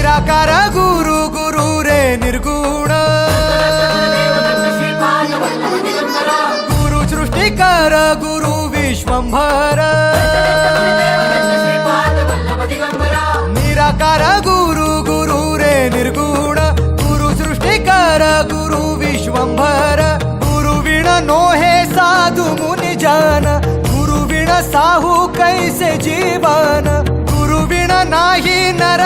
निराकार गुरु गुरु रे निर्गुण गुरु सृष्टिकर गुरु विश्वंभर निराकार गुरु गुरु रे निर्गुण गुरु सृष्टिकर गुरु विश्वंभर गुरु विण नोहे साधु मुनि जन गुरु विण साहू कैसे जीवन गुरु विण नाही नर